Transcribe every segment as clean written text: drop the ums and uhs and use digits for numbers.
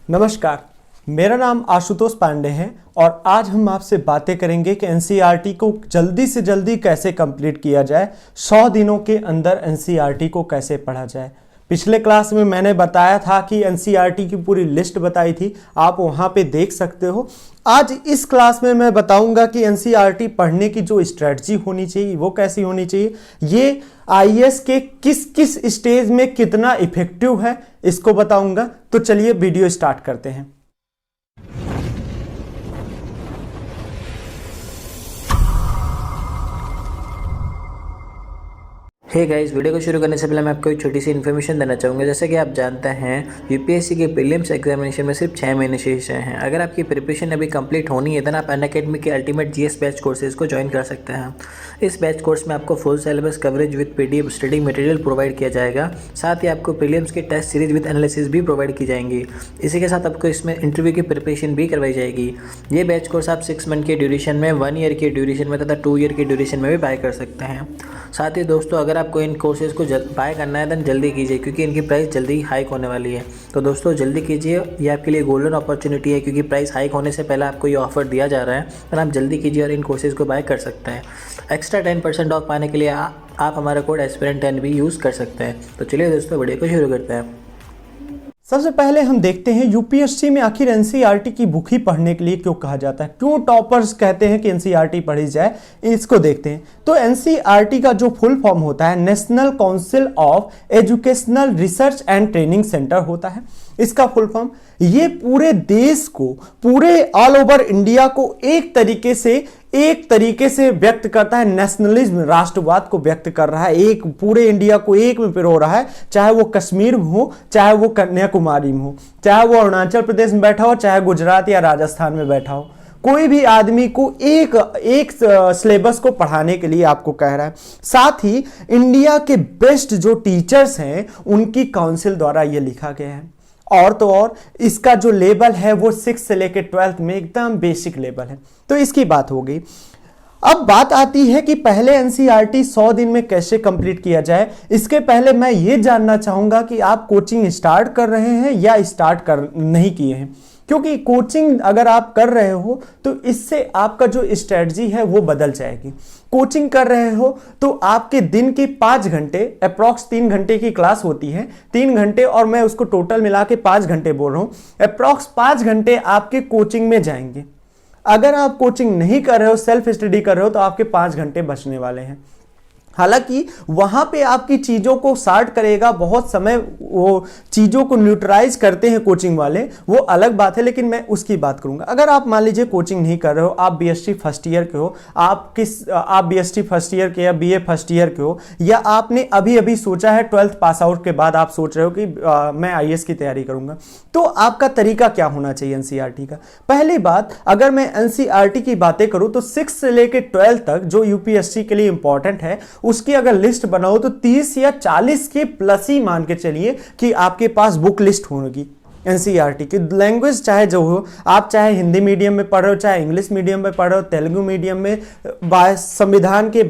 नमस्कार, मेरा नाम आशुतोष पांडे है और आज हम आपसे बातें करेंगे कि एनसीईआरटी को जल्दी से जल्दी कैसे कंप्लीट किया जाए। 100 दिनों के अंदर एनसीईआरटी को कैसे पढ़ा जाए। पिछले क्लास में मैंने बताया था कि एनसीईआरटी की पूरी लिस्ट बताई थी, आप वहां पे देख सकते हो। आज इस क्लास में मैं बताऊंगा कि एनसीईआरटी पढ़ने की जो स्ट्रेटजी होनी चाहिए वो कैसी होनी चाहिए, ये आईएएस के किस किस स्टेज में कितना इफेक्टिव है इसको बताऊंगा। तो चलिए वीडियो स्टार्ट करते हैं। हे गाइस, वीडियो को शुरू करने से पहले मैं आपको एक छोटी सी इन्फॉर्मेशन देना चाहूँगा। जैसे कि आप जानते हैं यूपीएससी के प्रीलिम्स एग्जामिनेशन में सिर्फ 6 महीने शेष हैं। अगर आपकी प्रिपरेशन अभी कंप्लीट होनी है देन आप अनअकैडमी के अल्टीमेट जीएस बैच कोर्सेज को ज्वाइन कर सकते हैं। इस बैच कोर्स में आपको full syllabus coverage with PDF study material provide किया जाएगा। साथ ही आपको प्रीलिम्स की टेस्ट सीरीज विद एनालिसिस भी प्रोवाइड की जाएंगी। इसी के साथ आपको इसमें इंटरव्यू की प्रिपरेशन भी करवाई जाएगी। ये बैच कोर्स आप 6 मंथ के ड्यूरेशन में, 1 ईयर के ड्यूरेशन में तथा 2 ईयर के ड्यूरेशन में भी बाय कर सकते हैं। साथ ही दोस्तों, अगर आपको इन कोर्सेज को बाय करना है देन जल्दी कीजिए, क्योंकि इनकी प्राइस जल्दी हाइक होने वाली है। तो दोस्तों जल्दी कीजिए, ये आपके लिए गोल्डन अपॉर्चुनिटी है, क्योंकि प्राइस हाइक होने से पहले आपको ये ऑफर दिया जा रहा है। तो आप जल्दी कीजिए और इन कोर्सेज को बाय कर सकते हैं। एक्स्ट्रा 10% ऑफ पाने के लिए आप हमारा कोड एस्पिरेंट10 भी यूज़ कर सकते हैं। तो चलिए दोस्तों वीडियो को शुरू करते हैं। सबसे पहले हम देखते हैं यूपीएससी में आखिर एनसीईआरटी की बुक ही पढ़ने के लिए क्यों कहा जाता है, क्यों टॉपर्स कहते हैं कि एनसीईआरटी पढ़ी जाए, इसको देखते हैं। तो एनसीईआरटी का जो फुल फॉर्म होता है national council of educational research and training centre होता है। इसका फुल फॉर्म ये पूरे देश को, पूरे ऑल ओवर इंडिया को एक तरीके से व्यक्त करता है। नेशनलिज्म, राष्ट्रवाद को व्यक्त कर रहा है, एक पूरे इंडिया को एक में पिरो रहा है। चाहे वो कश्मीर में हो, चाहे वो कन्याकुमारी में हो, चाहे वो अरुणाचल प्रदेश में बैठा हो, चाहे गुजरात या राजस्थान में बैठा हो, कोई भी आदमी को एक सिलेबस को पढ़ाने के लिए आपको कह रहा है। साथ ही इंडिया के बेस्ट जो टीचर्स हैं उनकी काउंसिल द्वारा यह लिखा गया है। और तो और इसका जो लेवल है वो 6 से लेकर 12th में एकदम बेसिक लेवल है। तो इसकी बात हो गई। अब बात आती है कि पहले एनसीईआरटी 100 दिन में कैसे कंप्लीट किया जाए। इसके पहले मैं ये जानना चाहूंगा कि आप कोचिंग स्टार्ट कर रहे हैं या नहीं किए हैं, क्योंकि कोचिंग अगर आप कर रहे हो तो इससे आपका जो स्ट्रेटजी है वो बदल जाएगी। कोचिंग कर रहे हो तो आपके दिन के 5 घंटे, अप्रॉक्स 3 घंटे की क्लास होती है, 3 घंटे और मैं उसको टोटल मिला के 5 घंटे बोल रहा हूं, अप्रॉक्स 5 घंटे आपके कोचिंग में जाएंगे। अगर आप कोचिंग नहीं कर रहे हो, सेल्फ स्टडी कर रहे हो, तो आपके 5 घंटे बचने वाले हैं। हालांकि वहां पे आपकी चीजों को शार्ट करेगा, बहुत समय वो चीजों को न्यूट्रलाइज करते हैं कोचिंग वाले, वो अलग बात है, लेकिन मैं उसकी बात करूंगा। अगर आप मान लीजिए कोचिंग नहीं कर रहे हो, आप बीएससी फर्स्ट ईयर के हो, आप बीएससी फर्स्ट ईयर के या बीए फर्स्ट ईयर के हो, या आपने अभी अभी सोचा है 12th पास आउट के बाद आप सोच रहे हो कि मैं आईएएस की तैयारी करूंगा, तो आपका तरीका क्या होना चाहिए एनसीईआरटी का। पहली बात, अगर मैं एनसीईआरटी की बातें करूं तो 6 से लेकर 12 तक जो यूपीएससी के लिए इंपॉर्टेंट है उसकी अगर लिस्ट बनाओ तो 30 या 40 के प्लस ही मान के चलिए कि आपके पास बुक लिस्ट होगी एनसीईआरटी की। लैंग्वेज चाहे जो हो, आप चाहे हिंदी मीडियम में पढ़ रहे हो, चाहे इंग्लिश मीडियम में पढ़ रहे हो, तेलुगु मीडियम में, संविधान की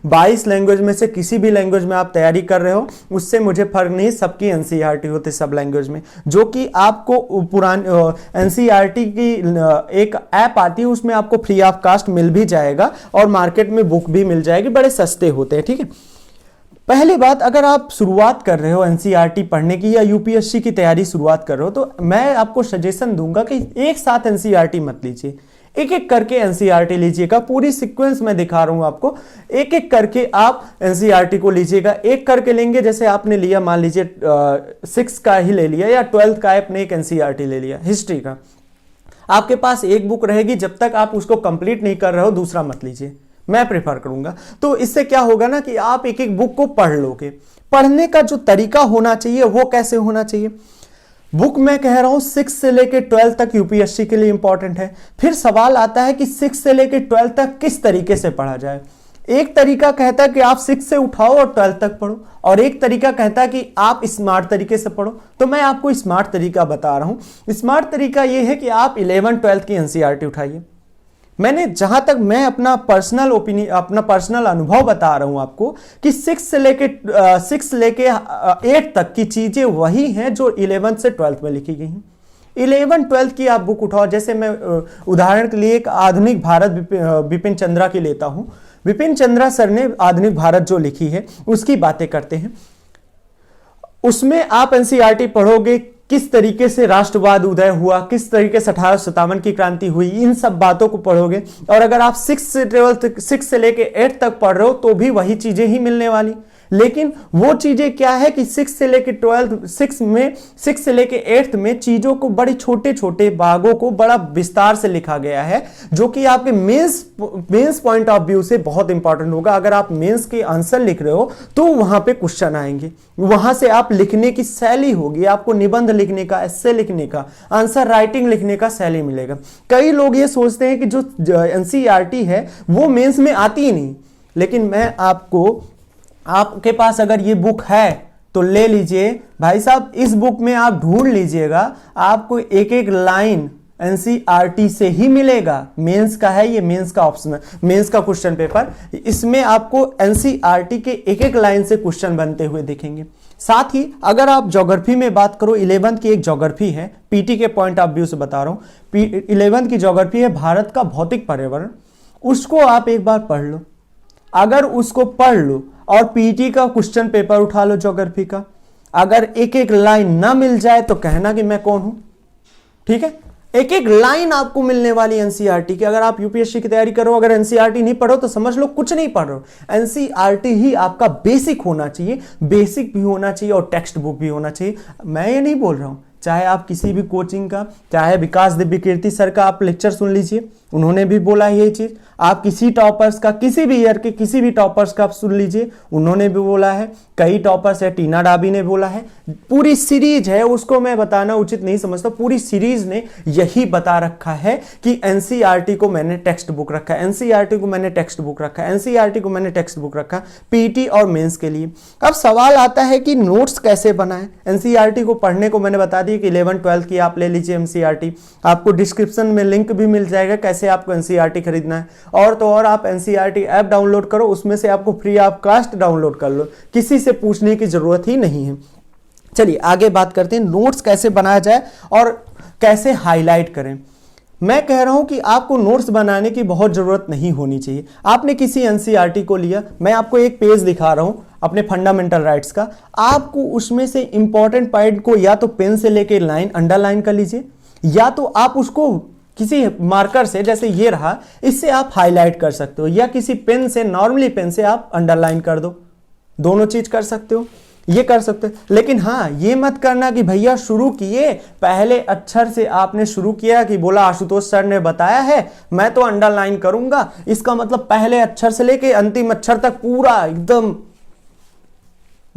22 लैंग्वेज में से किसी भी लैंग्वेज में आप तैयारी कर रहे हो, उससे मुझे फर्क नहीं, सबकी एनसीईआरटी होती है सब लैंग्वेज में। जो कि आपको पुरानी एनसीईआरटी की एक ऐप आती है, उसमें आपको फ्री ऑफ कास्ट मिल भी जाएगा और मार्केट में बुक भी मिल जाएगी, बड़े सस्ते होते हैं। ठीक है, पहली बात, अगर आप शुरुआत कर रहे हो एनसीईआरटी पढ़ने की या यूपीएससी की तैयारी शुरुआत कर रहे हो, तो मैं आपको सजेशन दूंगा कि एक साथ एनसीईआरटी मत लीजिए, एक एक करके एनसीईआरटी लीजिएगा। पूरी सीक्वेंस मैं दिखा रहा हूं आपको, एक एक करके आप एनसीईआरटी को लीजिएगा। एक करके लेंगे, जैसे आपने लिया, मान लीजिए 6 का ही ले लिया या 12th का आपने एक एनसीईआरटी ले लिया हिस्ट्री का, आपके पास एक बुक रहेगी, जब तक आप उसको कंप्लीट नहीं कर रहे हो दूसरा मत लीजिए, मैं प्रेफर करूंगा। तो इससे क्या होगा ना कि आप एक एक बुक को पढ़ लोगे। पढ़ने का जो तरीका होना चाहिए वो कैसे होना चाहिए, बुक मैं कह रहा हूं 6 से लेकर 12 तक यूपीएससी के लिए इंपॉर्टेंट है। फिर सवाल आता है कि 6 से लेकर 12 तक किस तरीके से पढ़ा जाए। एक तरीका कहता है कि आप 6 से उठाओ और 12 तक पढ़ो, और एक तरीका कहता है कि आप स्मार्ट तरीके से पढ़ो। तो मैं आपको स्मार्ट तरीका बता रहा हूं। स्मार्ट तरीका यह है कि आप 11 12 की एनसीईआरटी उठाइए, मैंने जहां तक मैं अपना पर्सनल ओपिनियन, अपना पर्सनल अनुभव बता रहा हूं आपको कि 6 लेके 8 तक की चीजें वही हैं जो 11th से 12th में लिखी गई हैं। 11 12 की आप बुक उठाओ, जैसे मैं उदाहरण के लिए एक आधुनिक भारत बिपिन चंद्रा की लेता हूं। बिपिन चंद्रा सर ने आधुनिक भारत जो लिखी है उसकी बातें करते हैं। उसमें आप एनसीईआरटी पढ़ोगे, किस तरीके से राष्ट्रवाद उदय हुआ, किस तरीके से 1857 की क्रांति हुई, इन सब बातों को पढ़ोगे। और अगर आप 6 से लेके 8 तक पढ़ रहे हो तो भी वही चीजें ही मिलने वाली। लेकिन वो चीजें क्या है कि 6 से लेके 12 6 से लेके 8 में चीजों को बड़े छोटे छोटे भागों को बड़ा विस्तार से लिखा गया है, जो कि आपके मेंस पॉइंट ऑफ व्यू से बहुत इंपॉर्टेंट होगा। अगर आप मेंस के आंसर लिख रहे हो तो वहां पे क्वेश्चन आएंगे, वहां से आप लिखने की शैली होगी, आपको निबंध लिखने का, एस्से लिखने का, आंसर राइटिंग लिखने का शैली मिलेगा। कई लोग ये सोचते हैं कि जो एनसीईआरटी है वो मेंस में आती ही नहीं, लेकिन मैं आपके पास अगर ये बुक है तो ले लीजिए भाई साहब। इस बुक में आप ढूंढ लीजिएगा, आपको एक एक लाइन एनसीईआरटी से ही मिलेगा। मेंस का है ये, मेंस का ऑप्शन, मेंस का क्वेश्चन पेपर, इसमें आपको एनसीईआरटी के एक एक लाइन से क्वेश्चन बनते हुए दिखेंगे। साथ ही अगर आप ज्योग्राफी में बात करो, 11th की एक ज्योग्राफी है, पीटी के पॉइंट ऑफ व्यू से बता रहा हूं, 11th की ज्योग्राफी है भारत का भौतिक पर्यावरण। उसको आप एक बार पढ़ लो। अगर उसको पढ़ लो और पीटी का क्वेश्चन पेपर उठा लो ज्योग्राफी का, अगर एक एक लाइन ना मिल जाए तो कहना कि मैं कौन हूं। ठीक है, एक एक लाइन आपको मिलने वाली एनसीईआरटी की। अगर आप यूपीएससी की तैयारी करो, अगर एनसीईआरटी नहीं पढ़ो तो समझ लो कुछ नहीं पढ़ रहे हो। एनसीईआरटी ही आपका बेसिक होना चाहिए, बेसिक भी होना चाहिए और टेक्स्ट बुक भी होना चाहिए। मैं ये नहीं बोल रहा हूं, चाहे आप किसी भी कोचिंग का, चाहे विकास दिव्य कीर्ति सर का आप लेक्चर सुन लीजिए, उन्होंने भी बोला यही चीज। आप किसी टॉपर्स का, किसी भी ईयर के किसी भी टॉपर्स का आप सुन लीजिए, उन्होंने भी बोला है। कई टॉपर्स है, टीना डाबी ने बोला है। पूरी सीरीज है, उसको मैं बताना उचित नहीं समझता, पूरी सीरीज ने यही बता रखा है कि एनसीईआरटी को मैंने टेक्स्ट बुक रखा है, एनसीईआरटी को मैंने टेक्स्ट बुक रखा है, एनसीईआरटी को मैंने टेक्स्ट बुक रखा पीटी और मेंस के लिए। अब सवाल आता है कि नोट्स कैसे बनाएं। एनसीईआरटी को पढ़ने को मैंने बता दिया कि 11 12 की आप ले लीजिए एनसीईआरटी, आपको डिस्क्रिप्शन में लिंक भी मिल जाएगा कैसे आपको एनसीईआरटी खरीदना है। और तो और आप एनसीईआरटी ऐप डाउनलोड करो, उसमें से आपको फ्री ऑफ कॉस्ट डाउनलोड कर लो, किसी से पूछने की जरूरत ही नहीं है। चलिए आगे बात करते हैं, नोट्स कैसे बनाया जाए और कैसे हाईलाइट करें। मैं कह रहा हूं कि आपको नोट्स बनाने की बहुत जरूरत नहीं होनी चाहिए। आपने किसी एनसीईआरटी को लिया, मैं आपको एक पेज दिखा रहा हूं अपने फंडामेंटल राइट्स का, आपको उसमें से इंपॉर्टेंट पॉइंट को या तो पेन से लेके लाइन अंडरलाइन कर लीजिए, या तो आप उसको किसी मार्कर से, जैसे ये रहा, इससे आप हाईलाइट कर सकते हो, या किसी पेन से, नॉर्मली पेन से आप अंडरलाइन कर दो। दोनों चीज कर सकते हो, ये कर सकते हो। लेकिन हाँ, ये मत करना कि भैया शुरू किए, पहले अक्षर से आपने शुरू किया कि बोला आशुतोष सर ने बताया है मैं तो अंडरलाइन करूंगा, इसका मतलब पहले अक्षर से लेके अंतिम अक्षर तक पूरा एकदम।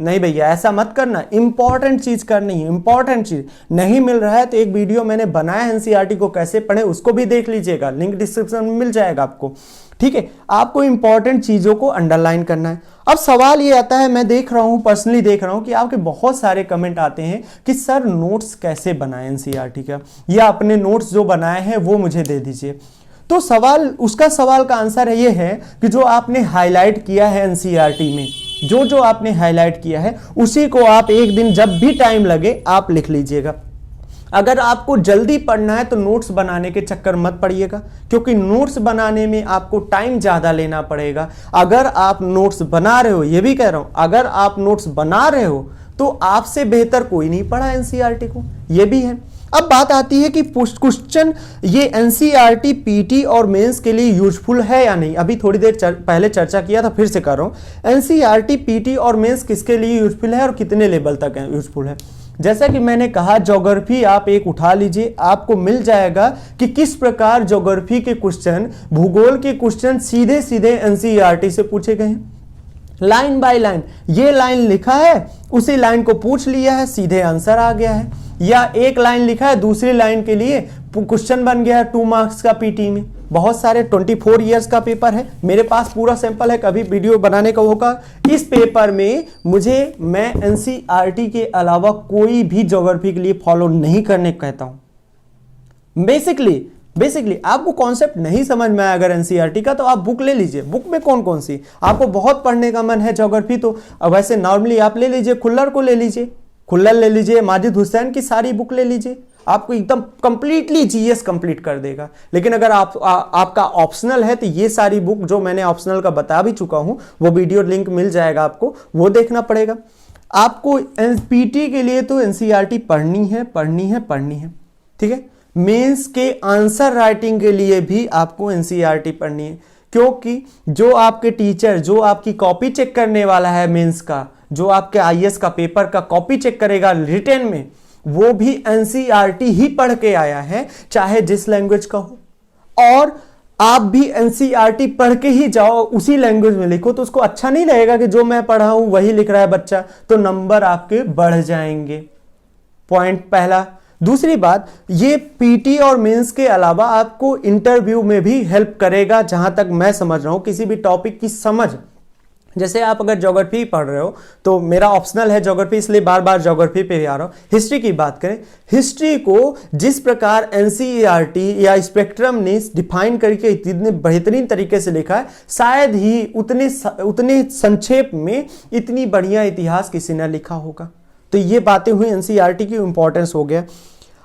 नहीं भैया, ऐसा मत करना। इंपॉर्टेंट चीज करनी है, इंपॉर्टेंट चीज नहीं मिल रहा है तो एक वीडियो मैंने बनाया एनसीईआरटी को कैसे पढ़े, उसको भी देख लीजिएगा, लिंक डिस्क्रिप्शन में मिल जाएगा आपको। ठीक है, आपको इंपॉर्टेंट चीजों को अंडरलाइन करना है। अब सवाल ये आता है, मैं देख रहा हूं, पर्सनली देख रहा हूं कि आपके बहुत सारे कमेंट आते हैं कि सर नोट्स कैसे बनाएं एनसीईआरटी का, या अपने नोट्स जो बनाए हैं वो मुझे दे दीजिए। तो सवाल का आंसर ये है कि जो आपने हाईलाइट किया है एनसीईआरटी में, जो आपने हाईलाइट किया है उसी को आप एक दिन जब भी टाइम लगे आप लिख लीजिएगा। अगर आपको जल्दी पढ़ना है तो नोट्स बनाने के चक्कर मत पड़िएगा, क्योंकि नोट्स बनाने में आपको टाइम ज्यादा लेना पड़ेगा। अगर आप नोट्स बना रहे हो, ये भी कह रहा हूं, अगर आप नोट्स बना रहे हो तो आपसे बेहतर कोई नहीं पढ़ा एनसीईआरटी को, ये भी है। अब बात आती है कि क्वेश्चन ये एनसीईआरटी पीटी और मेंस के लिए यूजफुल है या नहीं। अभी थोड़ी देर पहले चर्चा किया था, फिर से कर रहा हूं, एनसीईआरटी पीटी और मेंस किसके लिए यूजफुल है और कितने लेवल तक यूजफुल है। जैसा कि मैंने कहा, ज्योग्राफी आप एक उठा लीजिए, आपको मिल जाएगा कि किस प्रकार ज्योग्राफी के क्वेश्चन, भूगोल के क्वेश्चन सीधे सीधे एनसीईआरटी से पूछे गए हैं, लाइन बाय लाइन। ये लाइन लिखा है, उसी लाइन को पूछ लिया है, सीधे आंसर आ गया है। या एक लाइन लिखा है, दूसरी लाइन के लिए क्वेश्चन बन गया है 2 मार्क्स का पीटी में। बहुत सारे 24 इयर्स का पेपर है, मेरे पास पूरा सैंपल है, कभी वीडियो बनाने का होगा। इस पेपर में मैं एनसीईआरटी के अलावा कोई भी ज्योग्राफी के लिए फॉलो नहीं करने कहता हूं। बेसिकली बेसिकली आपको कॉन्सेप्ट नहीं समझ में आया अगर एनसीईआरटी का, तो आप बुक ले लीजिए। बुक में कौन कौन सी आपको बहुत पढ़ने का मन है ज्योग्राफी, तो वैसे नॉर्मली आप ले लीजिए, खुल्लर को ले लीजिए, खुल्लर ले लीजिए, माजिद हुसैन की सारी बुक ले लीजिए, आपको एकदम कंप्लीटली जीएस कंप्लीट कर देगा। लेकिन अगर आपका ऑप्शनल है तो ये सारी बुक जो मैंने ऑप्शनल का बता भी चुका हूं, वो वीडियो लिंक मिल जाएगा आपको, वो देखना पड़ेगा। आपको पीटी के लिए तो एनसीईआरटी पढ़नी है, पढ़नी है, पढ़नी है, ठीक है। मेंस के आंसर राइटिंग के लिए भी आपको एनसीईआरटी पढ़नी है, क्योंकि जो आपके टीचर, जो आपकी कॉपी चेक करने वाला है मेंस का, जो आपके आईएएस का पेपर का कॉपी चेक करेगा रिटन में, वो भी एनसीईआरटी ही पढ़ के आया है, चाहे जिस लैंग्वेज का हो। और आप भी एनसीईआरटी पढ़ के ही जाओ, उसी लैंग्वेज में लिखो, तो उसको अच्छा नहीं लगेगा कि जो मैं पढ़ा हूं वही लिख रहा है बच्चा, तो नंबर आपके बढ़ जाएंगे। पॉइंट पहला। दूसरी बात, ये पीटी और मेंस के अलावा आपको इंटरव्यू में भी हेल्प करेगा, जहां तक मैं समझ रहा हूं, किसी भी टॉपिक की समझ। जैसे आप अगर ज्योग्राफी पढ़ रहे हो, तो मेरा ऑप्शनल है ज्योग्राफी, इसलिए बार बार ज्योग्राफी पे आ रहा हूं। हिस्ट्री की बात करें, हिस्ट्री को जिस प्रकार एनसीईआरटी या स्पेक्ट्रम ने डिफाइन करके इतने बेहतरीन तरीके से लिखा है, शायद ही उतने संक्षेप में इतनी बढ़िया इतिहास किसी ने लिखा होगा। तो ये बातें हुई एनसीईआरटी की इंपॉर्टेंस हो गया।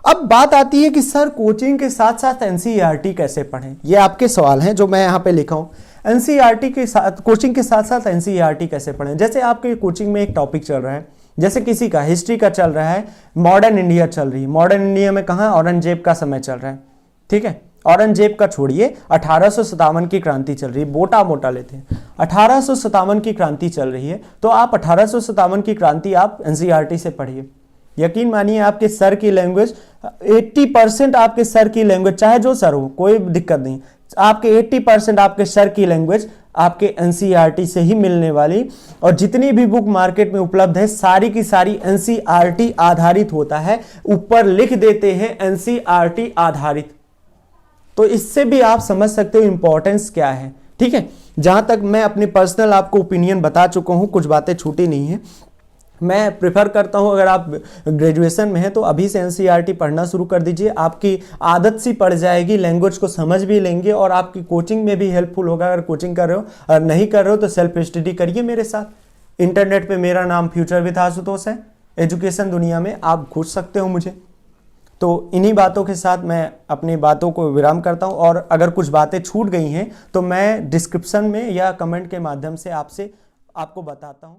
अब बात आती है कि सर कोचिंग के साथ साथ एनसीईआरटी कैसे पढ़ें, ये आपके सवाल हैं जो मैं यहाँ पे लिखा हूँ। एनसीईआरटी के साथ, कोचिंग के साथ साथ एनसीईआरटी कैसे पढ़ें। जैसे आपके कोचिंग में एक टॉपिक चल रहा है, जैसे किसी का हिस्ट्री का चल रहा है, मॉडर्न इंडिया चल रही है। मॉडर्न इंडिया में कहाँ औरंगजेब का समय चल रहा है, ठीक है। औरंगजेब का छोड़िए, 1857 की क्रांति चल रही है, मोटा मोटा लेते हैं 1857 की क्रांति चल रही है, तो आप 1857 की क्रांति आप एनसीईआरटी से पढ़िए। यकीन मानिए आपके सर की लैंग्वेज 80% आपके सर की लैंग्वेज, चाहे जो सर हो कोई दिक्कत नहीं, आपके 80% आपके सर की लैंग्वेज आपके एनसीईआरटी से ही मिलने वाली। और जितनी भी बुक मार्केट में उपलब्ध है सारी की सारी एनसीईआरटी आधारित होता है, ऊपर लिख देते हैं एनसीईआरटी आधारित। तो इससे भी आप समझ सकते हो इंपॉर्टेंस क्या है, ठीक है। जहां तक मैं अपनी पर्सनल आपको ओपिनियन बता चुका हूं, कुछ बातें छूटी नहीं है। मैं प्रेफर करता हूं अगर आप ग्रेजुएशन में हैं तो अभी से एनसीईआरटी पढ़ना शुरू कर दीजिए, आपकी आदत सी पड़ जाएगी, लैंग्वेज को समझ भी लेंगे और आपकी कोचिंग में भी हेल्पफुल होगा। अगर कोचिंग कर रहे हो और नहीं कर रहे हो तो सेल्फ स्टडी करिए मेरे साथ। इंटरनेट पे मेरा नाम फ्यूचर विद आशुतोष है, एजुकेशन दुनिया में आप खोज सकते हो मुझे। तो इन्हीं बातों के साथ मैं अपनी बातों को विराम करता हूं, और अगर कुछ बातें छूट गई हैं तो मैं डिस्क्रिप्शन में या कमेंट के माध्यम से आपको बताता हूं।